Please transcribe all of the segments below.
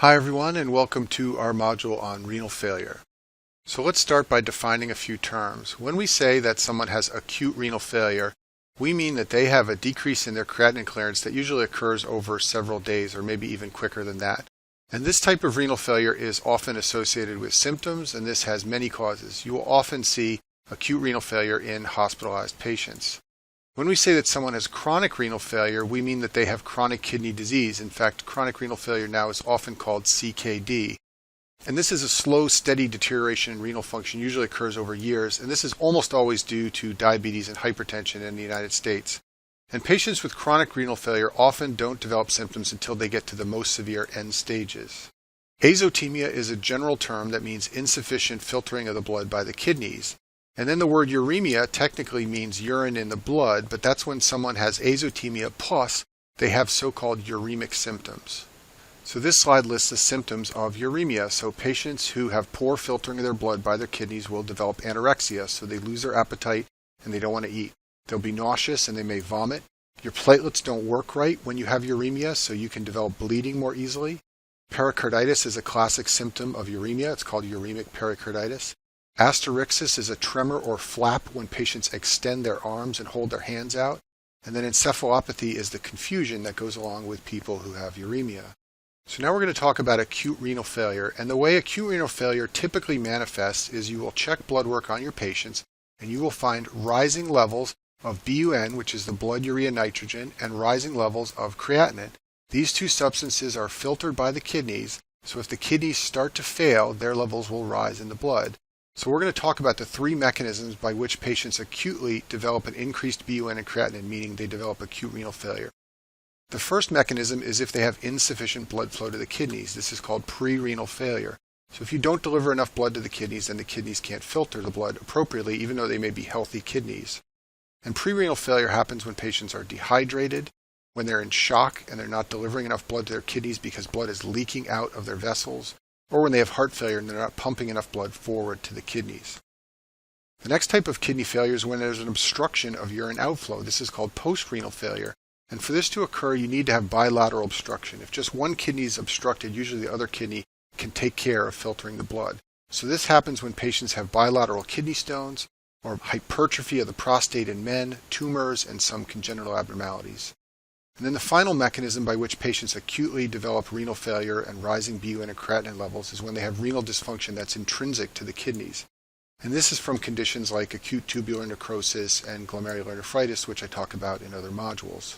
Hi everyone, and welcome to our module on renal failure. So let's start by defining a few terms. When we say that someone has acute renal failure, we mean that they have a decrease in their creatinine clearance that usually occurs over several days or maybe even quicker than that. And this type of renal failure is often associated with symptoms, and this has many causes. You will often see acute renal failure in hospitalized patients. When we say that someone has chronic renal failure, we mean that they have chronic kidney disease. In fact, chronic renal failure now is often called CKD. And this is a slow, steady deterioration in renal function, usually occurs over years, and this is almost always due to diabetes and hypertension in the United States. And patients with chronic renal failure often don't develop symptoms until they get to the most severe end stages. Azotemia is a general term that means insufficient filtering of the blood by the kidneys. And then the word uremia technically means urine in the blood, but that's when someone has azotemia plus they have so-called uremic symptoms. So this slide lists the symptoms of uremia. So patients who have poor filtering of their blood by their kidneys will develop anorexia, so they lose their appetite and they don't want to eat. They'll be nauseous and they may vomit. Your platelets don't work right when you have uremia, so you can develop bleeding more easily. Pericarditis is a classic symptom of uremia. It's called uremic pericarditis. Asterixis is a tremor or flap when patients extend their arms and hold their hands out. And then encephalopathy is the confusion that goes along with people who have uremia. So now we're going to talk about acute renal failure. And the way acute renal failure typically manifests is you will check blood work on your patients and you will find rising levels of BUN, which is the blood urea nitrogen, and rising levels of creatinine. These two substances are filtered by the kidneys, so if the kidneys start to fail, their levels will rise in the blood. So we're going to talk about the three mechanisms by which patients acutely develop an increased BUN and creatinine, meaning they develop acute renal failure. The first mechanism is if they have insufficient blood flow to the kidneys. This is called pre-renal failure. So if you don't deliver enough blood to the kidneys, then the kidneys can't filter the blood appropriately, even though they may be healthy kidneys. And pre-renal failure happens when patients are dehydrated, when they're in shock and they're not delivering enough blood to their kidneys because blood is leaking out of their vessels, or when they have heart failure and they're not pumping enough blood forward to the kidneys. The next type of kidney failure is when there's an obstruction of urine outflow. This is called post-renal failure. And for this to occur, you need to have bilateral obstruction. If just one kidney is obstructed, usually the other kidney can take care of filtering the blood. So this happens when patients have bilateral kidney stones, or hypertrophy of the prostate in men, tumors, and some congenital abnormalities. And then the final mechanism by which patients acutely develop renal failure and rising BUN and creatinine levels is when they have renal dysfunction that's intrinsic to the kidneys. And this is from conditions like acute tubular necrosis and glomerular nephritis, which I talk about in other modules.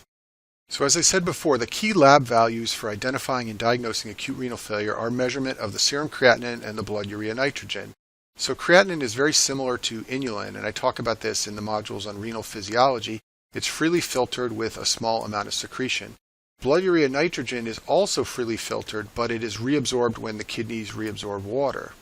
So as I said before, the key lab values for identifying and diagnosing acute renal failure are measurement of the serum creatinine and the blood urea nitrogen. So creatinine is very similar to inulin, and I talk about this in the modules on renal physiology. It's freely filtered with a small amount of secretion. Blood urea nitrogen is also freely filtered, but it is reabsorbed when the kidneys reabsorb water.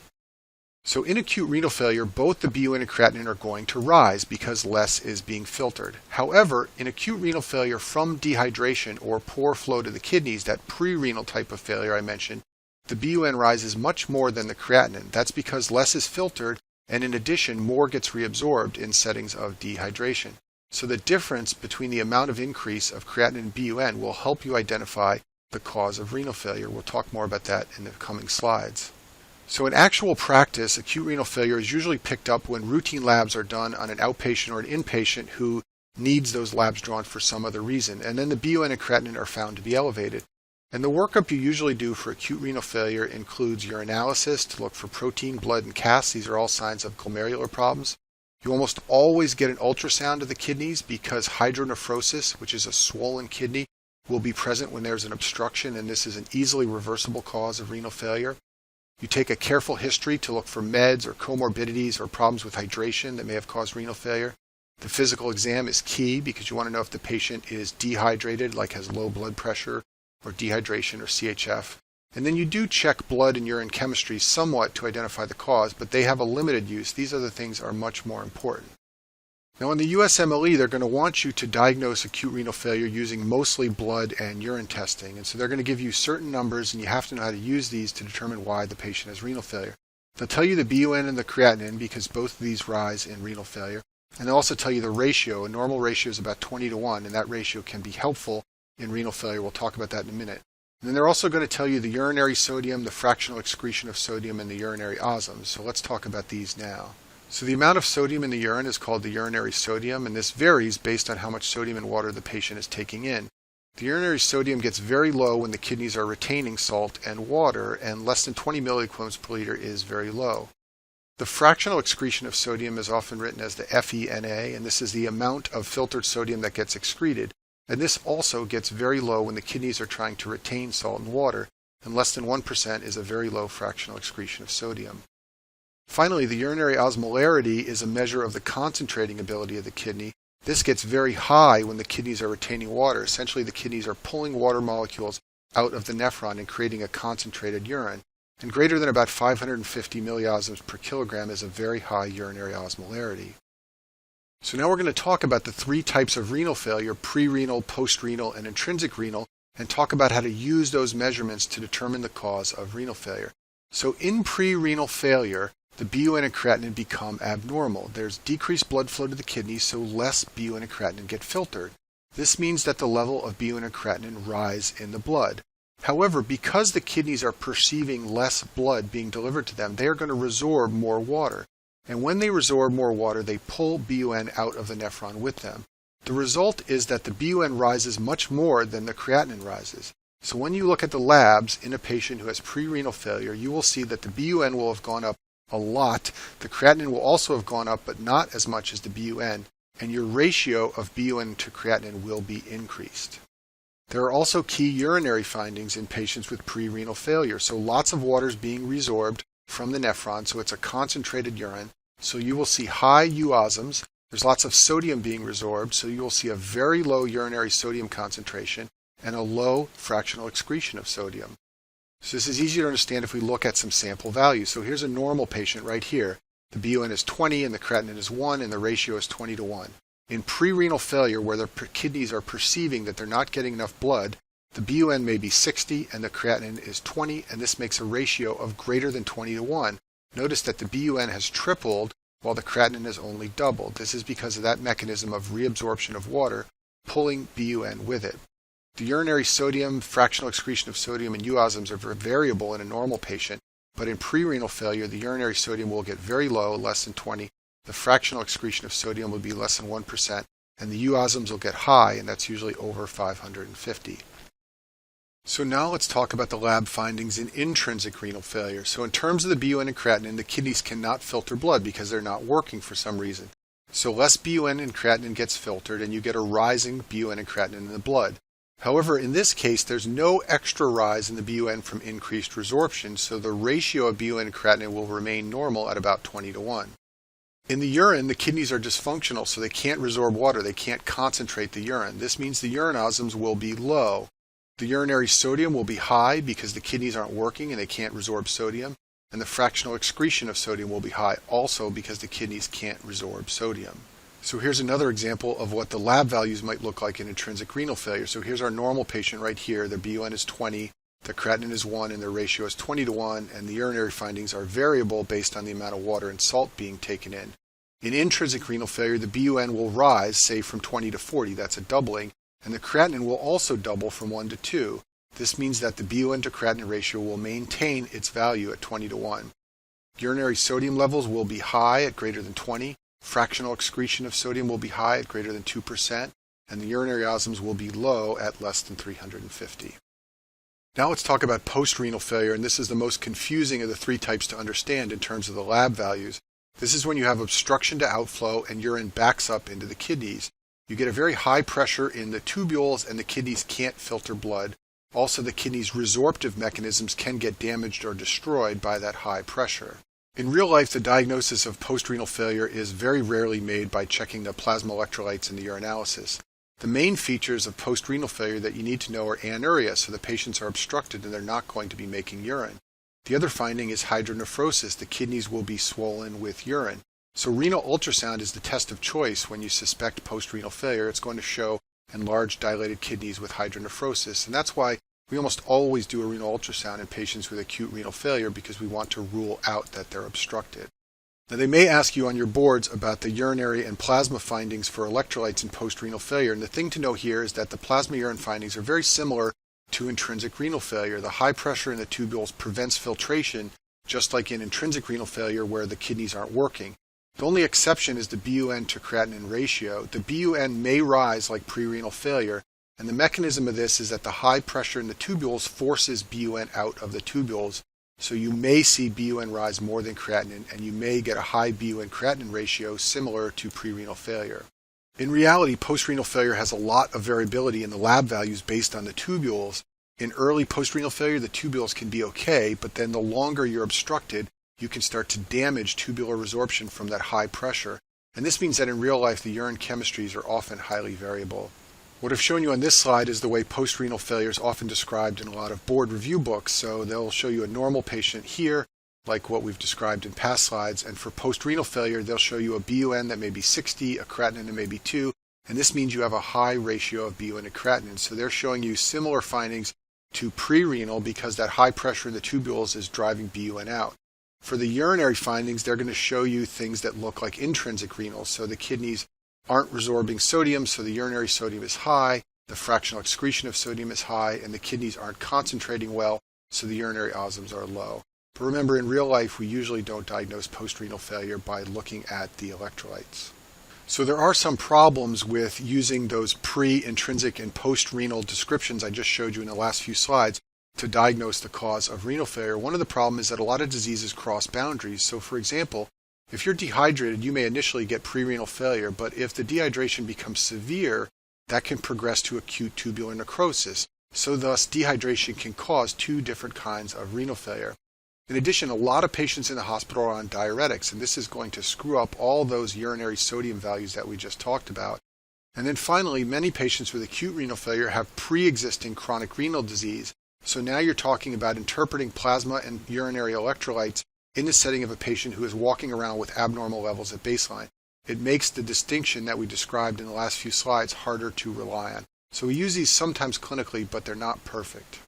So in acute renal failure, both the BUN and creatinine are going to rise because less is being filtered. However, in acute renal failure from dehydration or poor flow to the kidneys, that pre-renal type of failure I mentioned, the BUN rises much more than the creatinine. That's because less is filtered, and in addition, more gets reabsorbed in settings of dehydration. So the difference between the amount of increase of creatinine and BUN will help you identify the cause of renal failure. We'll talk more about that in the coming slides. So in actual practice, acute renal failure is usually picked up when routine labs are done on an outpatient or an inpatient who needs those labs drawn for some other reason. And then the BUN and creatinine are found to be elevated. And the workup you usually do for acute renal failure includes urinalysis to look for protein, blood, and CAS. These are all signs of glomerular problems. You almost always get an ultrasound of the kidneys because hydronephrosis, which is a swollen kidney, will be present when there's an obstruction, and this is an easily reversible cause of renal failure. You take a careful history to look for meds or comorbidities or problems with hydration that may have caused renal failure. The physical exam is key because you want to know if the patient is dehydrated, like has low blood pressure, or dehydration or CHF. And then you do check blood and urine chemistry somewhat to identify the cause, but they have a limited use. These other things are much more important. Now in the USMLE, they're going to want you to diagnose acute renal failure using mostly blood and urine testing. And so they're going to give you certain numbers, and you have to know how to use these to determine why the patient has renal failure. They'll tell you the BUN and the creatinine because both of these rise in renal failure. And they'll also tell you the ratio. A normal ratio is about 20 to 1, and that ratio can be helpful in renal failure. We'll talk about that in a minute. And then they're also going to tell you the urinary sodium, the fractional excretion of sodium, and the urinary osms. So let's talk about these now. So the amount of sodium in the urine is called the urinary sodium, and this varies based on how much sodium and water the patient is taking in. The urinary sodium gets very low when the kidneys are retaining salt and water, and less than 20 milliequivalents per liter is very low. The fractional excretion of sodium is often written as the FeNA, and this is the amount of filtered sodium that gets excreted. And this also gets very low when the kidneys are trying to retain salt and water, and less than 1% is a very low fractional excretion of sodium. Finally, the urinary osmolarity is a measure of the concentrating ability of the kidney. This gets very high when the kidneys are retaining water. Essentially, the kidneys are pulling water molecules out of the nephron and creating a concentrated urine. And greater than about 550 milliosms per kilogram is a very high urinary osmolarity. So now we're going to talk about the three types of renal failure: pre-renal, post-renal, and intrinsic renal, and talk about how to use those measurements to determine the cause of renal failure. So in pre-renal failure, the BUN and creatinine become abnormal. There's decreased blood flow to the kidneys, so less BUN and creatinine get filtered. This means that the level of BUN and creatinine rise in the blood. However, because the kidneys are perceiving less blood being delivered to them, they are going to resorb more water. And when they resorb more water, they pull BUN out of the nephron with them. The result is that the BUN rises much more than the creatinine rises. So when you look at the labs in a patient who has pre-renal failure, you will see that the BUN will have gone up a lot. The creatinine will also have gone up, but not as much as the BUN, and your ratio of BUN to creatinine will be increased. There are also key urinary findings in patients with pre-renal failure. So lots of water is being resorbed from the nephron, so it's a concentrated urine. So you will see high U-osms. There's lots of sodium being resorbed, so you will see a very low urinary sodium concentration and a low fractional excretion of sodium. So this is easy to understand if we look at some sample values. So here's a normal patient right here. The BUN is 20 and the creatinine is 1, and the ratio is 20 to 1. In pre-renal failure, where the kidneys are perceiving that they're not getting enough blood, the BUN may be 60 and the creatinine is 20, and this makes a ratio of greater than 20 to 1. Notice that the BUN has tripled while the creatinine has only doubled. This is because of that mechanism of reabsorption of water pulling BUN with it. The urinary sodium, fractional excretion of sodium, and U-osms are variable in a normal patient, but in pre-renal failure, the urinary sodium will get very low, less than 20. The fractional excretion of sodium will be less than 1%, and the U-osms will get high, and that's usually over 550. So now let's talk about the lab findings in intrinsic renal failure. So in terms of the BUN and creatinine, the kidneys cannot filter blood because they're not working for some reason. So less BUN and creatinine gets filtered, and you get a rising BUN and creatinine in the blood. However, in this case, there's no extra rise in the BUN from increased resorption, so the ratio of BUN and creatinine will remain normal at about 20 to 1. In the urine, the kidneys are dysfunctional, so they can't resorb water. They can't concentrate the urine. This means the urine osms will be low. The urinary sodium will be high because the kidneys aren't working and they can't resorb sodium. And the fractional excretion of sodium will be high also because the kidneys can't resorb sodium. So here's another example of what the lab values might look like in intrinsic renal failure. So here's our normal patient right here. Their BUN is 20, the creatinine is 1, and their ratio is 20 to 1, and the urinary findings are variable based on the amount of water and salt being taken in. In intrinsic renal failure, the BUN will rise, say from 20 to 40, that's a doubling, and the creatinine will also double from 1 to 2. This means that the BUN to creatinine ratio will maintain its value at 20 to 1. Urinary sodium levels will be high at greater than 20. Fractional excretion of sodium will be high at greater than 2%, and the urinary osms will be low at less than 350. Now let's talk about post-renal failure, and this is the most confusing of the three types to understand in terms of the lab values. This is when you have obstruction to outflow and urine backs up into the kidneys. You get a very high pressure in the tubules and the kidneys can't filter blood. Also, the kidneys' resorptive mechanisms can get damaged or destroyed by that high pressure. In real life, the diagnosis of post-renal failure is very rarely made by checking the plasma electrolytes in the urinalysis. The main features of post-renal failure that you need to know are anuria, so the patients are obstructed and they're not going to be making urine. The other finding is hydronephrosis. The kidneys will be swollen with urine. So renal ultrasound is the test of choice when you suspect post-renal failure. It's going to show enlarged dilated kidneys with hydronephrosis, and that's why we almost always do a renal ultrasound in patients with acute renal failure because we want to rule out that they're obstructed. Now, they may ask you on your boards about the urinary and plasma findings for electrolytes in post-renal failure, and the thing to know here is that the plasma urine findings are very similar to intrinsic renal failure. The high pressure in the tubules prevents filtration, just like in intrinsic renal failure where the kidneys aren't working. The only exception is the BUN to creatinine ratio. The BUN may rise like pre-renal failure, and the mechanism of this is that the high pressure in the tubules forces BUN out of the tubules. So you may see BUN rise more than creatinine, and you may get a high BUN creatinine ratio similar to pre-renal failure. In reality, post-renal failure has a lot of variability in the lab values based on the tubules. In early post-renal failure, the tubules can be okay, but then the longer you're obstructed, you can start to damage tubular resorption from that high pressure. And this means that in real life, the urine chemistries are often highly variable. What I've shown you on this slide is the way post-renal failure is often described in a lot of board review books. So they'll show you a normal patient here, like what we've described in past slides. And for post-renal failure, they'll show you a BUN that may be 60, a creatinine that may be 2. And this means you have a high ratio of BUN to creatinine. So they're showing you similar findings to pre-renal because that high pressure in the tubules is driving BUN out. For the urinary findings, they're going to show you things that look like intrinsic renal. So the kidneys aren't resorbing sodium, so the urinary sodium is high, the fractional excretion of sodium is high, and the kidneys aren't concentrating well, so the urinary osms are low. But remember, in real life, we usually don't diagnose post-renal failure by looking at the electrolytes. So there are some problems with using those pre-intrinsic and post-renal descriptions I just showed you in the last few slides to diagnose the cause of renal failure. One of the problems is that a lot of diseases cross boundaries. So for example, if you're dehydrated, you may initially get pre-renal failure, but if the dehydration becomes severe, that can progress to acute tubular necrosis. So thus, dehydration can cause two different kinds of renal failure. In addition, a lot of patients in the hospital are on diuretics, and this is going to screw up all those urinary sodium values that we just talked about. And then finally, many patients with acute renal failure have pre-existing chronic renal disease. So now you're talking about interpreting plasma and urinary electrolytes in the setting of a patient who is walking around with abnormal levels at baseline. It makes the distinction that we described in the last few slides harder to rely on. So we use these sometimes clinically, but they're not perfect.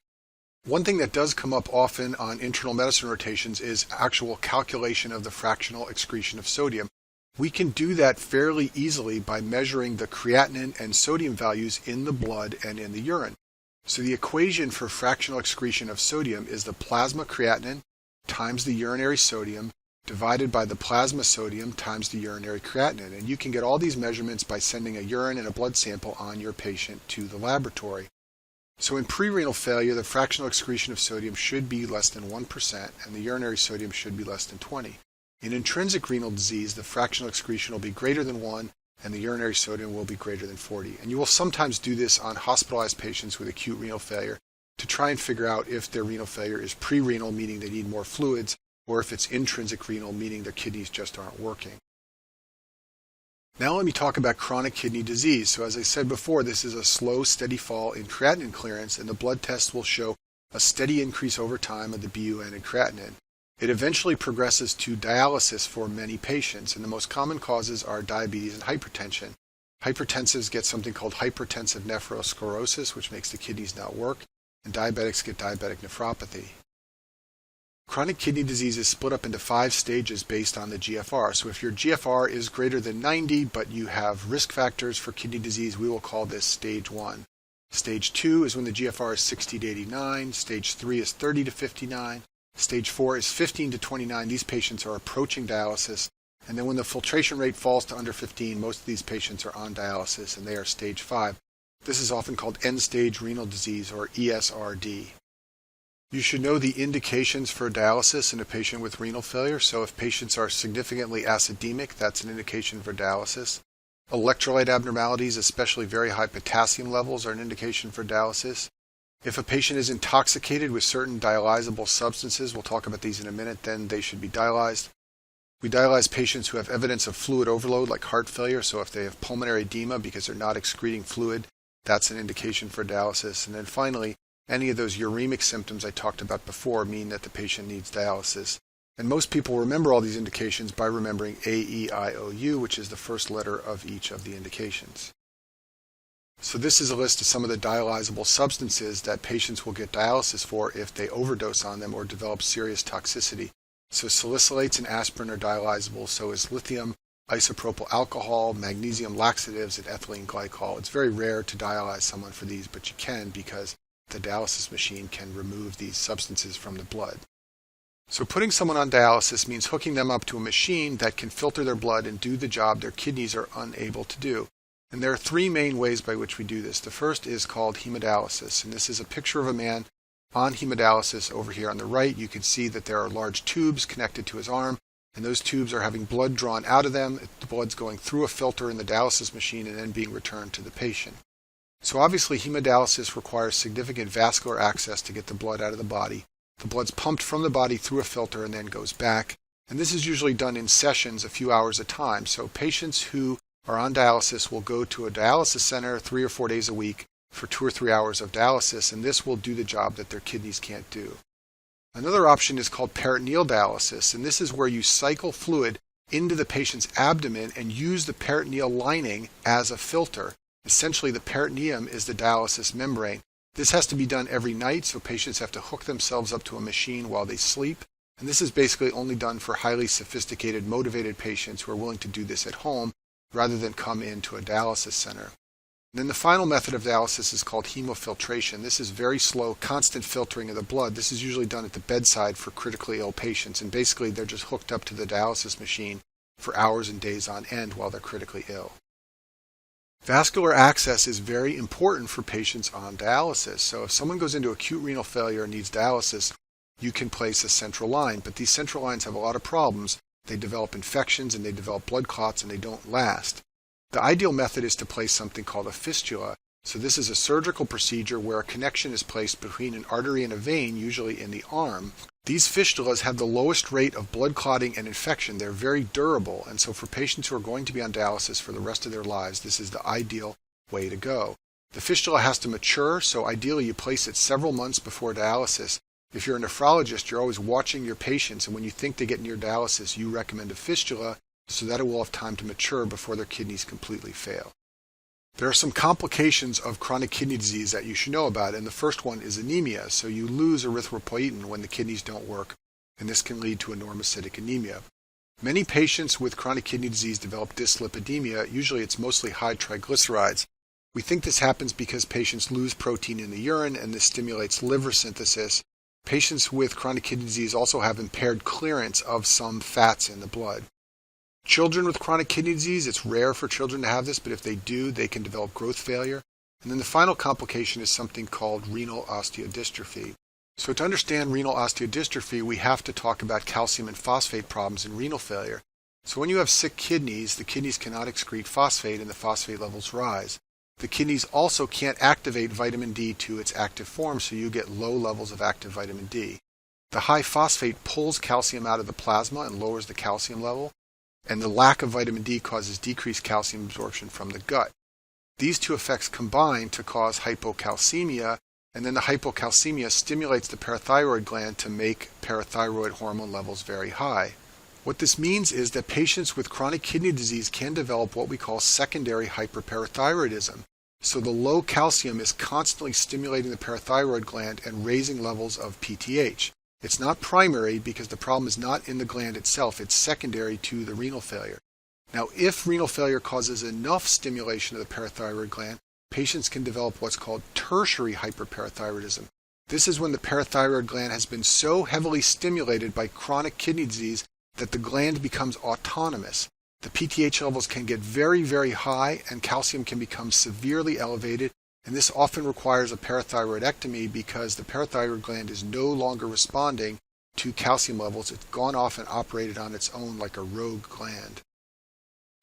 One thing that does come up often on internal medicine rotations is actual calculation of the fractional excretion of sodium. We can do that fairly easily by measuring the creatinine and sodium values in the blood and in the urine. So the equation for fractional excretion of sodium is the plasma creatinine times the urinary sodium divided by the plasma sodium times the urinary creatinine. And you can get all these measurements by sending a urine and a blood sample on your patient to the laboratory. So in pre-renal failure, the fractional excretion of sodium should be less than 1%, and the urinary sodium should be less than 20. In intrinsic renal disease, the fractional excretion will be greater than 1, and the urinary sodium will be greater than 40. And you will sometimes do this on hospitalized patients with acute renal failure to try and figure out if their renal failure is pre-renal, meaning they need more fluids, or if it's intrinsic renal, meaning their kidneys just aren't working. Now let me talk about chronic kidney disease. So as I said before, this is a slow, steady fall in creatinine clearance, and the blood tests will show a steady increase over time of the BUN and creatinine. It eventually progresses to dialysis for many patients, and the most common causes are diabetes and hypertension. Hypertensives get something called hypertensive nephrosclerosis, which makes the kidneys not work, and diabetics get diabetic nephropathy. Chronic kidney disease is split up into 5 stages based on the GFR. So if your GFR is greater than 90, but you have risk factors for kidney disease, we will call this stage 1. Stage 2 is when the GFR is 60 to 89. Stage 3 is 30 to 59. Stage 4 is 15 to 29. These patients are approaching dialysis. And then when the filtration rate falls to under 15, most of these patients are on dialysis, and they are stage 5. This is often called end-stage renal disease, or ESRD. You should know the indications for dialysis in a patient with renal failure. So if patients are significantly acidemic, that's an indication for dialysis. Electrolyte abnormalities, especially very high potassium levels, are an indication for dialysis. If a patient is intoxicated with certain dialyzable substances, we'll talk about these in a minute, then they should be dialyzed. We dialyze patients who have evidence of fluid overload, like heart failure. So if they have pulmonary edema because they're not excreting fluid, that's an indication for dialysis. And then finally, any of those uremic symptoms I talked about before mean that the patient needs dialysis. And most people remember all these indications by remembering AEIOU, which is the first letter of each of the indications. So this is a list of some of the dialyzable substances that patients will get dialysis for if they overdose on them or develop serious toxicity. So salicylates and aspirin are dialyzable, so is lithium, isopropyl alcohol, magnesium laxatives, and ethylene glycol. It's very rare to dialyze someone for these, but you can because the dialysis machine can remove these substances from the blood. So putting someone on dialysis means hooking them up to a machine that can filter their blood and do the job their kidneys are unable to do. And there are three main ways by which we do this. The first is called hemodialysis, and this is a picture of a man on hemodialysis. Over here on the right, you can see that there are large tubes connected to his arm, and those tubes are having blood drawn out of them. The blood's going through a filter in the dialysis machine and then being returned to the patient. So obviously hemodialysis requires significant vascular access to get the blood out of the body. The blood's pumped from the body through a filter and then goes back, and this is usually done in sessions a few hours at a time. So patients who are on dialysis will go to a dialysis center 3 or 4 days a week for 2 or 3 hours of dialysis, and this will do the job that their kidneys can't do. Another option is called peritoneal dialysis, and this is where you cycle fluid into the patient's abdomen and use the peritoneal lining as a filter. Essentially, the peritoneum is the dialysis membrane. This has to be done every night, so patients have to hook themselves up to a machine while they sleep, and this is basically only done for highly sophisticated, motivated patients who are willing to do this at home rather than come into a dialysis center. And then the final method of dialysis is called hemofiltration. This is very slow, constant filtering of the blood. This is usually done at the bedside for critically ill patients, and basically they're just hooked up to the dialysis machine for hours and days on end while they're critically ill. Vascular access is very important for patients on dialysis. So if someone goes into acute renal failure and needs dialysis, you can place a central line, but these central lines have a lot of problems. They develop infections and they develop blood clots and they don't last. The ideal method is to place something called a fistula. So this is a surgical procedure where a connection is placed between an artery and a vein, usually in the arm. These fistulas have the lowest rate of blood clotting and infection. They're very durable, and so for patients who are going to be on dialysis for the rest of their lives, this is the ideal way to go. The fistula has to mature, so ideally you place it several months before dialysis. If you're a nephrologist, you're always watching your patients, and when you think they get near dialysis, you recommend a fistula so that it will have time to mature before their kidneys completely fail. There are some complications of chronic kidney disease that you should know about, and the first one is anemia. So you lose erythropoietin when the kidneys don't work, and this can lead to normocytic anemia. Many patients with chronic kidney disease develop dyslipidemia. Usually it's mostly high triglycerides. We think this happens because patients lose protein in the urine, and this stimulates liver synthesis. Patients with chronic kidney disease also have impaired clearance of some fats in the blood. Children with chronic kidney disease, it's rare for children to have this, but if they do, they can develop growth failure. And then the final complication is something called renal osteodystrophy. So to understand renal osteodystrophy, we have to talk about calcium and phosphate problems in renal failure. So when you have sick kidneys, the kidneys cannot excrete phosphate and the phosphate levels rise. The kidneys also can't activate vitamin D to its active form, so you get low levels of active vitamin D. The high phosphate pulls calcium out of the plasma and lowers the calcium level, and the lack of vitamin D causes decreased calcium absorption from the gut. These two effects combine to cause hypocalcemia, and then the hypocalcemia stimulates the parathyroid gland to make parathyroid hormone levels very high. What this means is that patients with chronic kidney disease can develop what we call secondary hyperparathyroidism. So the low calcium is constantly stimulating the parathyroid gland and raising levels of PTH. It's not primary because the problem is not in the gland itself, it's secondary to the renal failure. Now, if renal failure causes enough stimulation of the parathyroid gland, patients can develop what's called tertiary hyperparathyroidism. This is when the parathyroid gland has been so heavily stimulated by chronic kidney disease that the gland becomes autonomous. The PTH levels can get very, very high and calcium can become severely elevated, and this often requires a parathyroidectomy because the parathyroid gland is no longer responding to calcium levels. It's gone off and operated on its own like a rogue gland.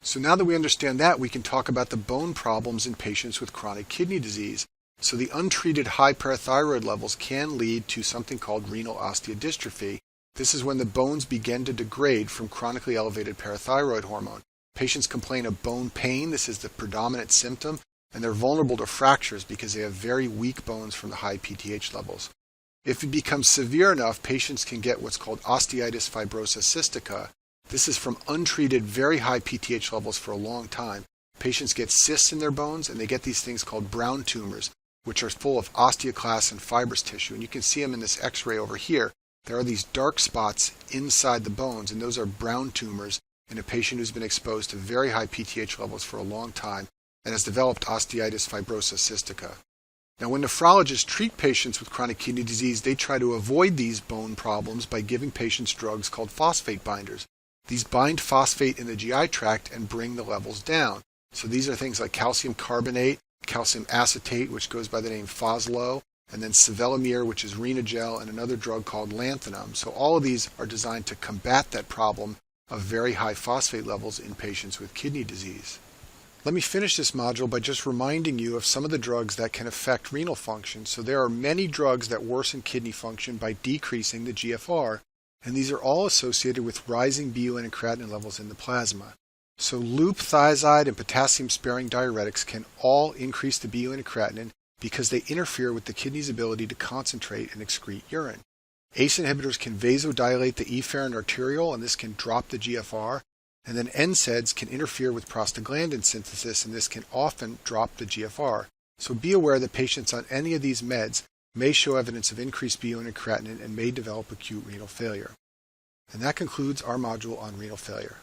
So now that we understand that, we can talk about the bone problems in patients with chronic kidney disease. So the untreated high parathyroid levels can lead to something called renal osteodystrophy. This is when the bones begin to degrade from chronically elevated parathyroid hormone. Patients complain of bone pain. This is the predominant symptom, and they're vulnerable to fractures because they have very weak bones from the high PTH levels. If it becomes severe enough, patients can get what's called osteitis fibrosa cystica. This is from untreated very high PTH levels for a long time. Patients get cysts in their bones, and they get these things called brown tumors, which are full of osteoclasts and fibrous tissue. And you can see them in this X-ray over here. There are these dark spots inside the bones, and those are brown tumors in a patient who's been exposed to very high PTH levels for a long time and has developed osteitis fibrosa cystica. Now, when nephrologists treat patients with chronic kidney disease, they try to avoid these bone problems by giving patients drugs called phosphate binders. These bind phosphate in the GI tract and bring the levels down. So these are things like calcium carbonate, calcium acetate, which goes by the name Foslo, and then sevelamer, which is Renagel, and another drug called lanthanum. So all of these are designed to combat that problem of very high phosphate levels in patients with kidney disease. Let me finish this module by just reminding you of some of the drugs that can affect renal function. So there are many drugs that worsen kidney function by decreasing the GFR, and these are all associated with rising BUN and creatinine levels in the plasma. So loop, thiazide, and potassium-sparing diuretics can all increase the BUN and creatinine because they interfere with the kidney's ability to concentrate and excrete urine. ACE inhibitors can vasodilate the efferent arteriole, and this can drop the GFR. And then NSAIDs can interfere with prostaglandin synthesis, and this can often drop the GFR. So be aware that patients on any of these meds may show evidence of increased BUN and creatinine and may develop acute renal failure. And that concludes our module on renal failure.